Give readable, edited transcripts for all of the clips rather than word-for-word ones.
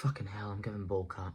Fucking hell, I'm giving bowl cut.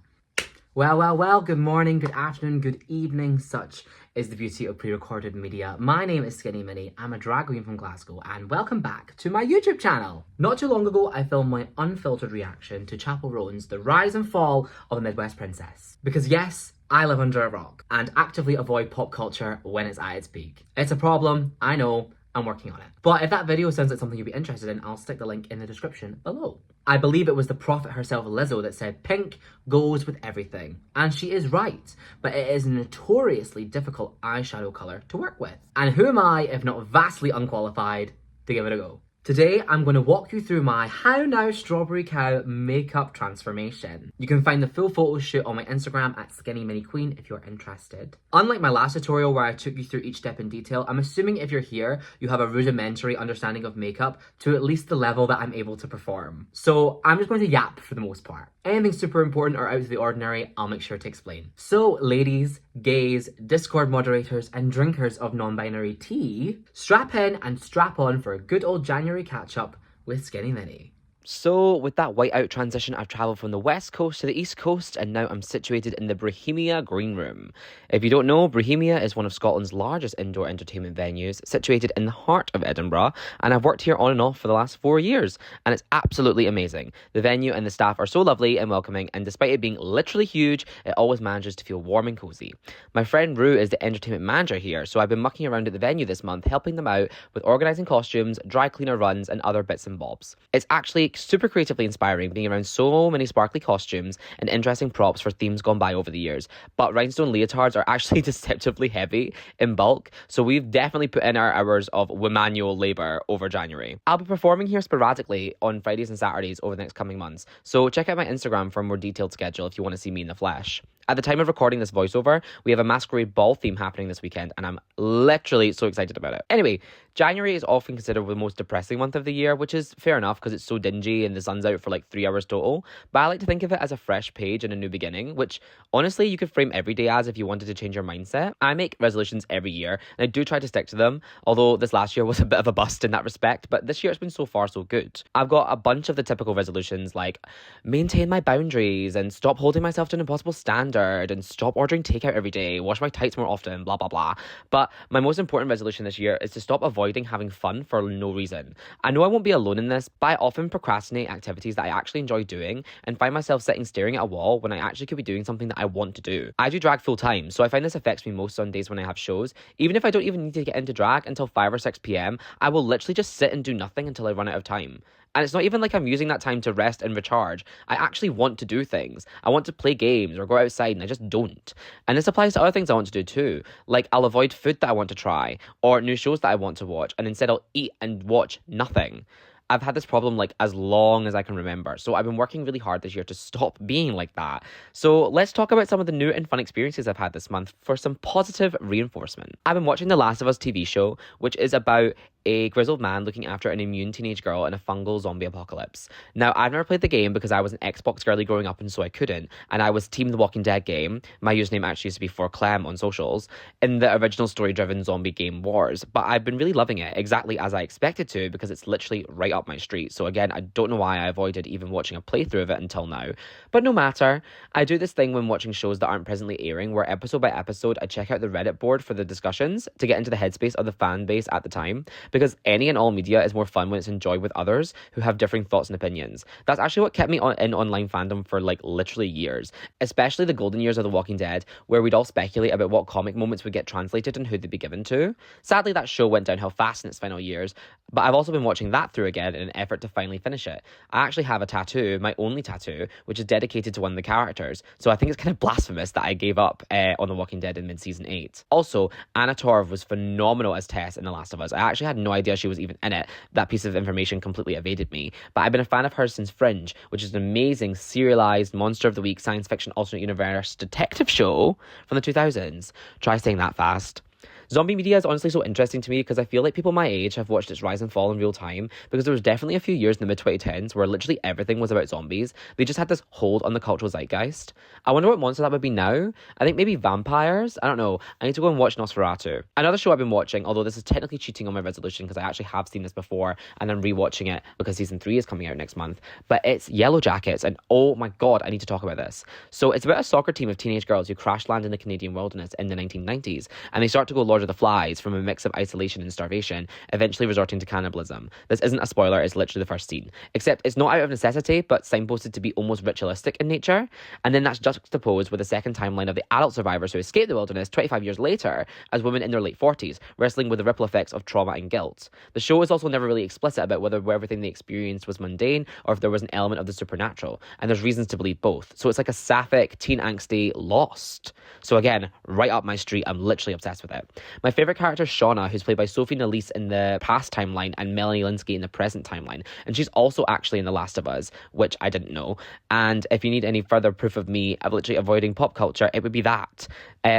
Well, good morning, good afternoon, good evening. Such is the beauty of pre-recorded media. My name is Skinny Minnie, I'm a drag queen from Glasgow, and welcome back to my YouTube channel. Not too long ago, I filmed my unfiltered reaction to Chapel Roan's The Rise and Fall of the Midwest Princess. Because yes, I live under a rock, and actively avoid pop culture when it's at its peak. It's a problem, I know, I'm working on it. But if that video sounds like something you'd be interested in, I'll stick the link in the description below. I believe it was the prophet herself, Lizzo, that said pink goes with everything. And she is right, but it is a notoriously difficult eyeshadow colour to work with. And who am I, if not vastly unqualified, to give it a go? Today, I'm going to walk you through my How Now Strawberry Cow makeup transformation. You can find the full photo shoot on my Instagram at Skinny Minnie Queen if you're interested. Unlike my last tutorial where I took you through each step in detail, I'm assuming if you're here, you have a rudimentary understanding of makeup to at least the level that I'm able to perform. So I'm just going to yap for the most part. Anything super important or out of the ordinary, I'll make sure to explain. So ladies, gays, Discord moderators, and drinkers of non-binary tea, strap in and strap on for a good old January catch-up with Skinny Minnie. So, with that whiteout transition, I've travelled from the west coast to the east coast, and now I'm situated in the Bohemia Green Room. If you don't know, Bohemia is one of Scotland's largest indoor entertainment venues, situated in the heart of Edinburgh, and I've worked here on and off for the last 4 years, and it's absolutely amazing. The venue and the staff are so lovely and welcoming, and despite it being literally huge, it always manages to feel warm and cosy. My friend Rue is the entertainment manager here, so I've been mucking around at the venue this month, helping them out with organising costumes, dry cleaner runs, and other bits and bobs. It's actually super creatively inspiring being around so many sparkly costumes and interesting props for themes gone by over the years, but rhinestone leotards are actually deceptively heavy in bulk, so we've definitely put in our hours of manual labour over January. I'll be performing here sporadically on Fridays and Saturdays over the next coming months, so check out my Instagram for a more detailed schedule if you want to see me in the flesh. At the time of recording this voiceover, we have a masquerade ball theme happening this weekend, and I'm literally so excited about it. Anyway, January is often considered the most depressing month of the year, which is fair enough because it's so dingy and the sun's out for like 3 hours total. But I like to think of it as a fresh page and a new beginning, which honestly you could frame every day as if you wanted to change your mindset. I make resolutions every year, and I do try to stick to them, although this last year was a bit of a bust in that respect, but this year it's been so far so good. I've got a bunch of the typical resolutions like maintain my boundaries and stop holding myself to an impossible standard and stop ordering takeout every day, wash my tights more often, blah blah blah. But my most important resolution this year is to stop avoiding having fun for no reason. I know I won't be alone in this, but I often procrastinate activities that I actually enjoy doing and find myself sitting staring at a wall when I actually could be doing something that I want to do. I do drag full time, so I find this affects me most on days when I have shows. Even if I don't even need to get into drag until 5 or 6 p.m, I will literally just sit and do nothing until I run out of time. And it's not even like I'm using that time to rest and recharge. I actually want to do things. I want to play games or go outside, and I just don't. And this applies to other things I want to do too. Like I'll avoid food that I want to try or new shows that I want to watch, and instead I'll eat and watch nothing. I've had this problem like as long as I can remember, so I've been working really hard this year to stop being like that. So let's talk about some of the new and fun experiences I've had this month for some positive reinforcement. I've been watching The Last of Us TV show, which is about a grizzled man looking after an immune teenage girl in a fungal zombie apocalypse. Now, I've never played the game because I was an Xbox girly growing up and so I couldn't, and I was Team The Walking Dead game. My username actually used to be for Clem on socials, in the original story-driven zombie game Wars, but I've been really loving it, exactly as I expected to, because it's literally right up my street. So again, I don't know why I avoided even watching a playthrough of it until now, but no matter. I do this thing when watching shows that aren't presently airing, where episode by episode I check out the Reddit board for the discussions to get into the headspace of the fan base at the time, because any and all media is more fun when it's enjoyed with others who have differing thoughts and opinions. That's actually what kept me in online fandom for like literally years, especially the golden years of The Walking Dead, where we'd all speculate about what comic moments would get translated and who they'd be given to. Sadly, that show went downhill fast in its final years, but I've also been watching that through again in an effort to finally finish it. I actually have a tattoo, my only tattoo, which is dedicated to one of the characters, so I think it's kind of blasphemous that I gave up on The Walking Dead in mid-season 8. Also, Anna Torv was phenomenal as Tess in The Last of Us. I actually had no idea she was even in it. That piece of information completely evaded me, but I've been a fan of hers since Fringe, which is an amazing serialized Monster of the Week science fiction alternate universe detective show from the 2000s. Try saying that fast. Zombie media is honestly so interesting to me because I feel like people my age have watched its rise and fall in real time, because there was definitely a few years in the mid-2010s where literally everything was about zombies. They just had this hold on the cultural zeitgeist. I wonder what monster that would be now. I think maybe vampires? I don't know. I need to go and watch Nosferatu. Another show I've been watching, although this is technically cheating on my resolution because I actually have seen this before and I'm rewatching it because season 3 is coming out next month, but it's Yellowjackets, and oh my god, I need to talk about this. So it's about a soccer team of teenage girls who crash land in the Canadian wilderness in the 1990s, and they start to go Lord of the Flies from a mix of isolation and starvation, eventually resorting to cannibalism. This isn't a spoiler, it's literally the first scene. Except it's not out of necessity, but signposted to be almost ritualistic in nature. And then that's juxtaposed with the second timeline of the adult survivors who escaped the wilderness 25 years later as women in their late 40s, wrestling with the ripple effects of trauma and guilt. The show is also never really explicit about whether everything they experienced was mundane or if there was an element of the supernatural, and there's reasons to believe both. So it's like a sapphic, teen angsty Lost. So again, right up my street, I'm literally obsessed with it. My favourite character is Shauna, who's played by Sophie Nélisse in the past timeline and Melanie Lynskey in the present timeline, and she's also actually in The Last of Us, which I didn't know. And if you need any further proof of me of literally avoiding pop culture, it would be that.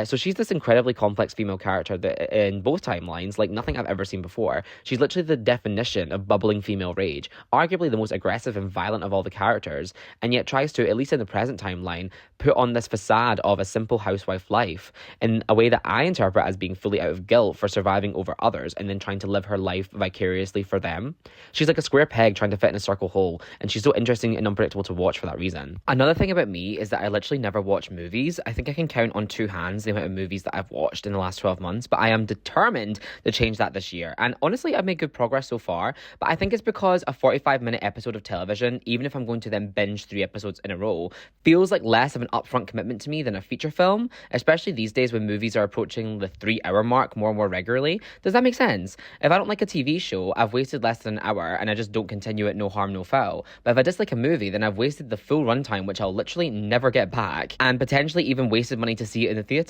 So she's this incredibly complex female character that in both timelines, like nothing I've ever seen before. She's literally the definition of bubbling female rage, arguably the most aggressive and violent of all the characters, and yet tries to, at least in the present timeline, put on this facade of a simple housewife life in a way that I interpret as being fully out of guilt for surviving over others and then trying to live her life vicariously for them. She's like a square peg trying to fit in a circle hole, and she's so interesting and unpredictable to watch for that reason. Another thing about me is that I literally never watch movies. I think I can count on two hands the amount of movies that I've watched in the last 12 months, but I am determined to change that this year. And honestly, I've made good progress so far, but I think it's because a 45-minute episode of television, even if I'm going to then binge 3 episodes in a row, feels like less of an upfront commitment to me than a feature film, especially these days when movies are approaching the 3-hour mark more and more regularly. Does that make sense? If I don't like a TV show, I've wasted less than an hour and I just don't continue it, no harm, no foul. But if I dislike a movie, then I've wasted the full runtime, which I'll literally never get back, and potentially even wasted money to see it in the theatre.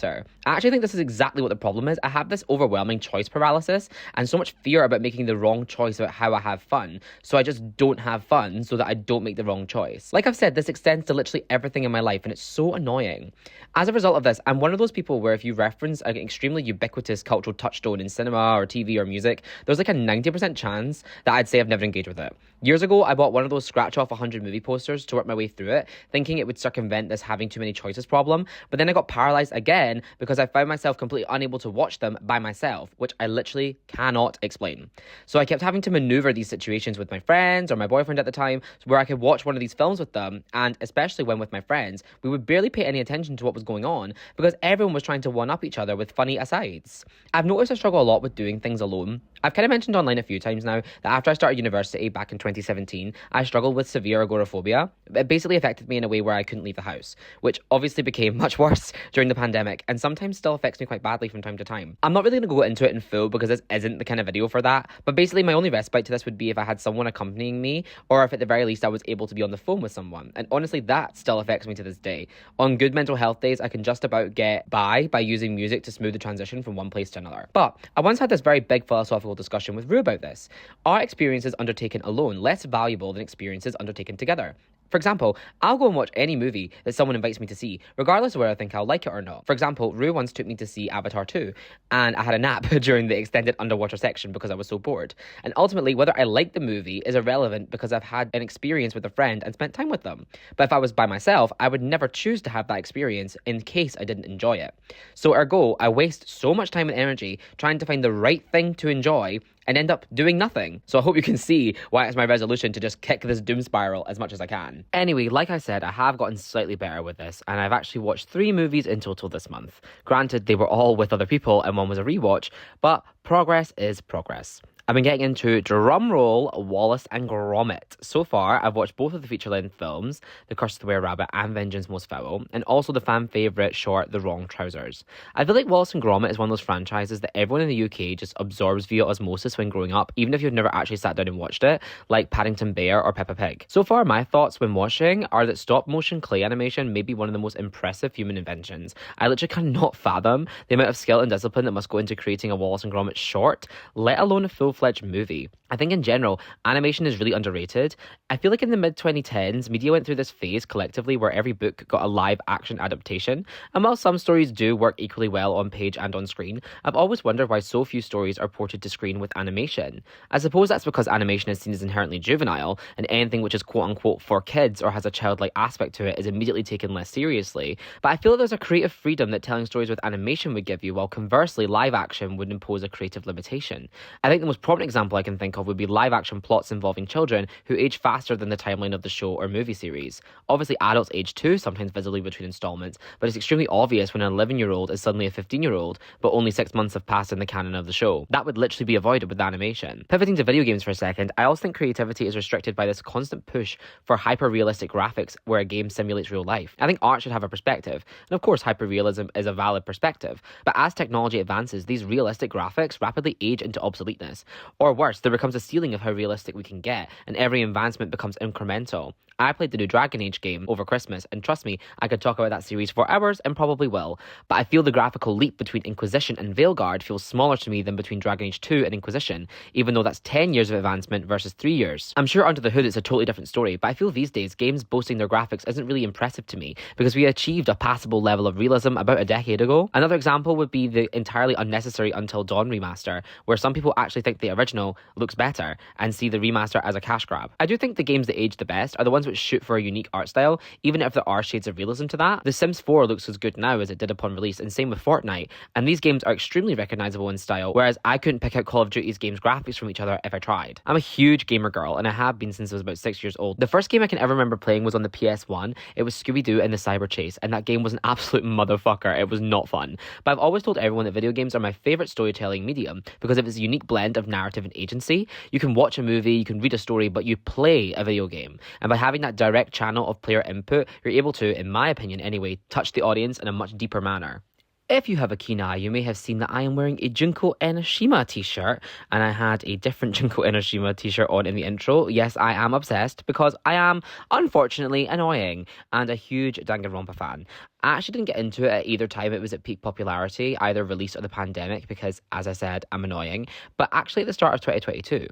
I actually think this is exactly what the problem is. I have this overwhelming choice paralysis and so much fear about making the wrong choice about how I have fun, so I just don't have fun so that I don't make the wrong choice. Like I've said, this extends to literally everything in my life, and it's so annoying. As a result of this, I'm one of those people where if you reference an extremely ubiquitous cultural touchstone in cinema or TV or music, there's like a 90% chance that I'd say I've never engaged with it. Years ago, I bought one of those scratch off 100 movie posters to work my way through it, thinking it would circumvent this having too many choices problem, but then I got paralyzed again because I found myself completely unable to watch them by myself, which I literally cannot explain. So I kept having to maneuver these situations with my friends or my boyfriend at the time where I could watch one of these films with them, and especially when with my friends, we would barely pay any attention to what was going on because everyone was trying to one-up each other with funny asides. I've noticed I struggle a lot with doing things alone. I've kind of mentioned online a few times now that after I started university back in 2017, I struggled with severe agoraphobia. It basically affected me in a way where I couldn't leave the house, which obviously became much worse during the pandemic and sometimes still affects me quite badly from time to time. I'm not really going to go into it in full because this isn't the kind of video for that, but basically my only respite to this would be if I had someone accompanying me, or if at the very least I was able to be on the phone with someone, and honestly that still affects me to this day. On good mental health days, I can just about get by using music to smooth the transition from one place to another. But I once had this very big philosophical discussion with Rue about this. Are experiences undertaken alone less valuable than experiences undertaken together? For example, I'll go and watch any movie that someone invites me to see, regardless of whether I think I'll like it or not. For example, Rue once took me to see Avatar 2, and I had a nap during the extended underwater section because I was so bored. And ultimately, whether I like the movie is irrelevant because I've had an experience with a friend and spent time with them. But if I was by myself, I would never choose to have that experience in case I didn't enjoy it. So ergo, I waste so much time and energy trying to find the right thing to enjoy and end up doing nothing. So I hope you can see why it's my resolution to just kick this doom spiral as much as I can. Anyway, like I said, I have gotten slightly better with this, and I've actually watched 3 movies in total this month. Granted, they were all with other people and one was a rewatch, but progress is progress. I've been getting into, drumroll, Wallace and Gromit. So far, I've watched both of the feature-length films, The Curse of the Were-Rabbit and Vengeance Most Foul, and also the fan favourite short, The Wrong Trousers. I feel like Wallace and Gromit is one of those franchises that everyone in the UK just absorbs via osmosis when growing up, even if you've never actually sat down and watched it, like Paddington Bear or Peppa Pig. So far, my thoughts when watching are that stop-motion clay animation may be one of the most impressive human inventions. I literally cannot fathom the amount of skill and discipline that must go into creating a Wallace and Gromit short, let alone a full-fledged movie. I think in general, animation is really underrated. I feel like in the mid 2010s, media went through this phase collectively where every book got a live action adaptation. And while some stories do work equally well on page and on screen, I've always wondered why so few stories are ported to screen with animation. I suppose that's because animation is seen as inherently juvenile, and anything which is quote unquote for kids or has a childlike aspect to it is immediately taken less seriously. But I feel like there's a creative freedom that telling stories with animation would give you, while conversely, live action would impose a creative limitation. I think the most prominent example I can think of would be live action plots involving children who age faster than the timeline of the show or movie series. Obviously, adults age too, sometimes visibly between installments, but it's extremely obvious when an 11-year-old is suddenly a 15-year-old, but only 6 months have passed in the canon of the show. That would literally be avoided with animation. Pivoting to video games for a second, I also think creativity is restricted by this constant push for hyper-realistic graphics where a game simulates real life. I think art should have a perspective, and of course hyper-realism is a valid perspective, but as technology advances, these realistic graphics rapidly age into obsoleteness. Or worse, there becomes a ceiling of how realistic we can get, and every advancement becomes incremental. I played the new Dragon Age game over Christmas, and trust me, I could talk about that series for hours and probably will, but I feel the graphical leap between Inquisition and Veilguard feels smaller to me than between Dragon Age 2 and Inquisition, even though that's 10 years of advancement versus 3 years. I'm sure under the hood it's a totally different story, but I feel these days games boasting their graphics isn't really impressive to me because we achieved a passable level of realism about a decade ago. Another example would be the entirely unnecessary Until Dawn remaster, where some people actually think the original looks better and see the remaster as a cash grab. I do think the games that age the best are the ones which shoot for a unique art style, even if there are shades of realism to that. The Sims 4 looks as good now as it did upon release, and same with Fortnite, and these games are extremely recognizable in style, whereas I couldn't pick out Call of Duty's games graphics from each other if I tried. I'm a huge gamer girl, and I have been since I was about 6 years old. The first game I can ever remember playing was on the PS1. It was Scooby-Doo and the Cyber Chase, and that game was an absolute motherfucker. It was not fun. But I've always told everyone that video games are my favorite storytelling medium because of its unique blend of narrative and agency. You can watch a movie, you can read a story, but you play a video game. And by having that direct channel of player input, you're able to, in my opinion anyway, touch the audience in a much deeper manner. If you have a keen eye, you may have seen that I am wearing a Junko Enoshima t-shirt, and I had a different Junko Enoshima t-shirt on in the intro. Yes, I am obsessed because I am, unfortunately, annoying and a huge Danganronpa fan. I actually didn't get into it at either time it was at peak popularity, either release or the pandemic, because, as I said, I'm annoying, but actually at the start of 2022.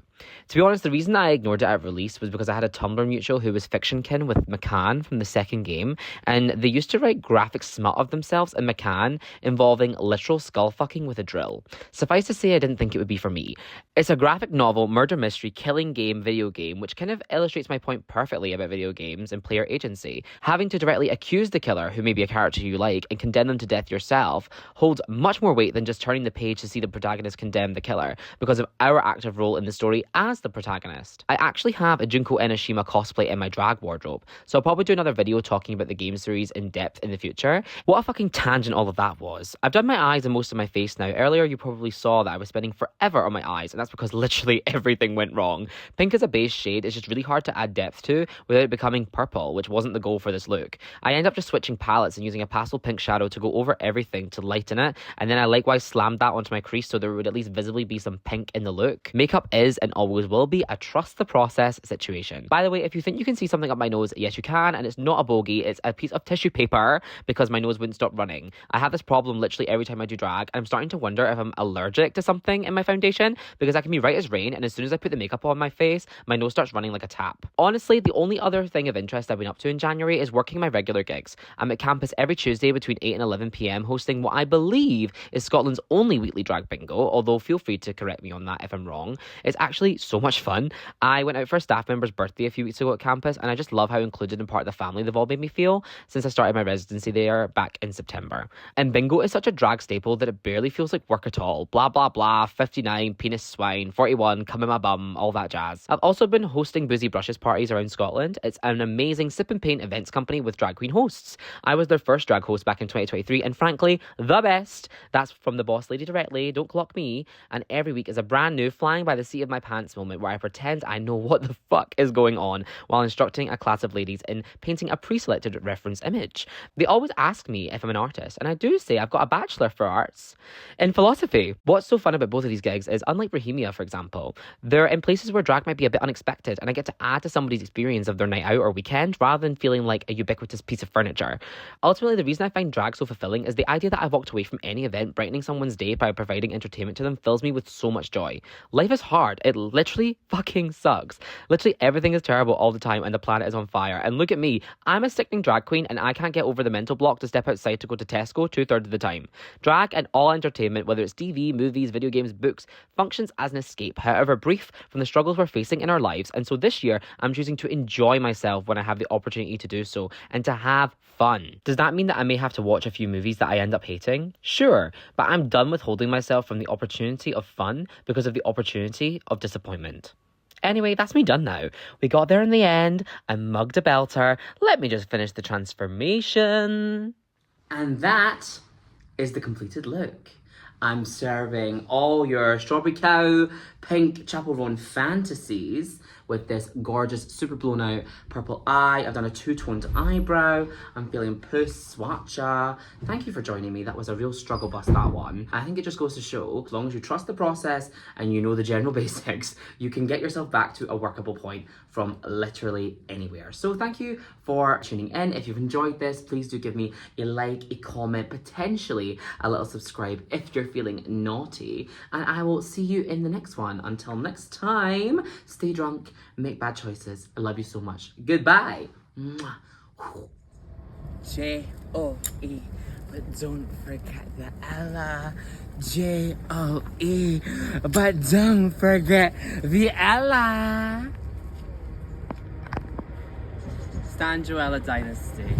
To be honest, the reason I ignored it at release was because I had a Tumblr mutual who was fictionkin with McCann from the second game, and they used to write graphic smut of themselves in McCann involving literal skull fucking with a drill. Suffice to say, I didn't think it would be for me. It's a graphic novel, murder mystery, killing game, video game, which kind of illustrates my point perfectly about video games and player agency. Having to directly accuse the killer, who may be a character you like, and condemn them to death yourself holds much more weight than just turning the page to see the protagonist condemn the killer because of our active role in the story as the protagonist. I actually have a Junko Enoshima cosplay in my drag wardrobe, so I'll probably do another video talking about the game series in depth in the future. What a fucking tangent all of that was. I've done my eyes and most of my face now. Earlier you probably saw that I was spending forever on my eyes, and that's because literally everything went wrong. Pink as a base shade is just really hard to add depth to without it becoming purple, which wasn't the goal for this look. I end up just switching palettes and using a pastel pink shadow to go over everything to lighten it, and then I likewise slammed that onto my crease so there would at least visibly be some pink in the look. Makeup is and always will be a trust the process situation. By the way, if you think you can see something up my nose, yes you can, and it's not a bogey, it's a piece of tissue paper because my nose wouldn't stop running. I have this problem literally every time I do drag, and I'm starting to wonder if I'm allergic to something in my foundation because I can be right as rain, and as soon as I put the makeup on my face, my nose starts running like a tap. Honestly, the only other thing of interest I've been up to in January is working my regular gigs. I'm at campus every Tuesday between 8 and 11 p.m. hosting what I believe is Scotland's only weekly drag bingo, although feel free to correct me on that if I'm wrong. It's actually so much fun. I went out for a staff member's birthday a few weeks ago at campus, and I just love how included and part of the family they've all made me feel since I started my residency there back in September. And bingo is such a drag staple that it barely feels like work at all. Blah blah blah, 59, penis swine, 41, come in my bum, all that jazz. I've also been hosting boozy brushes parties around Scotland. It's an amazing sip and paint events company with drag queen hosts. I was their first drag host back in 2023, and frankly, the best. That's from the boss lady directly, don't clock me. And every week is a brand new flying by the seat of my pants moment where I pretend I know what the fuck is going on while instructing a class of ladies in painting a pre-selected reference image. They always ask me if I'm an artist, and I do say I've got a bachelor for arts in philosophy. What's so fun about both of these gigs is, unlike Bohemia, for example, they're in places where drag might be a bit unexpected, and I get to add to somebody's experience of their night out or weekend rather than feeling like a ubiquitous piece of furniture. I'll Ultimately, the reason I find drag so fulfilling is the idea that I walked away from any event brightening someone's day by providing entertainment to them fills me with so much joy. Life is hard. It literally fucking sucks. Literally everything is terrible all the time and the planet is on fire. And look at me. I'm a sickening drag queen and I can't get over the mental block to step outside to go to Tesco 2/3 of the time. Drag and all entertainment, whether it's TV, movies, video games, books, functions as an escape, however brief, from the struggles we're facing in our lives. And so this year, I'm choosing to enjoy myself when I have the opportunity to do so and to have fun. Does that mean that I may have to watch a few movies that I end up hating? Sure, but I'm done with holding myself from the opportunity of fun because of the opportunity of disappointment. Anyway, that's me done now. We got there in the end. I mugged a belter. Let me just finish the transformation. And that is the completed look. I'm serving all your strawberry cow, pink chaperone fantasies with this gorgeous, super blown out purple eye. I've done a two-toned eyebrow. I'm feeling puss, swatcha. Thank you for joining me. That was a real struggle bust, that one. I think it just goes to show, as long as you trust the process and you know the general basics, you can get yourself back to a workable point from literally anywhere. So thank you for tuning in. If you've enjoyed this, please do give me a like, a comment, potentially a little subscribe if you're feeling naughty. And I will see you in the next one. Until next time, stay drunk, make bad choices. I love you so much. Goodbye. Mwah. J-O-E, but don't forget the Ella. J-O-E, but don't forget the Ella. Stan Joella Dynasty.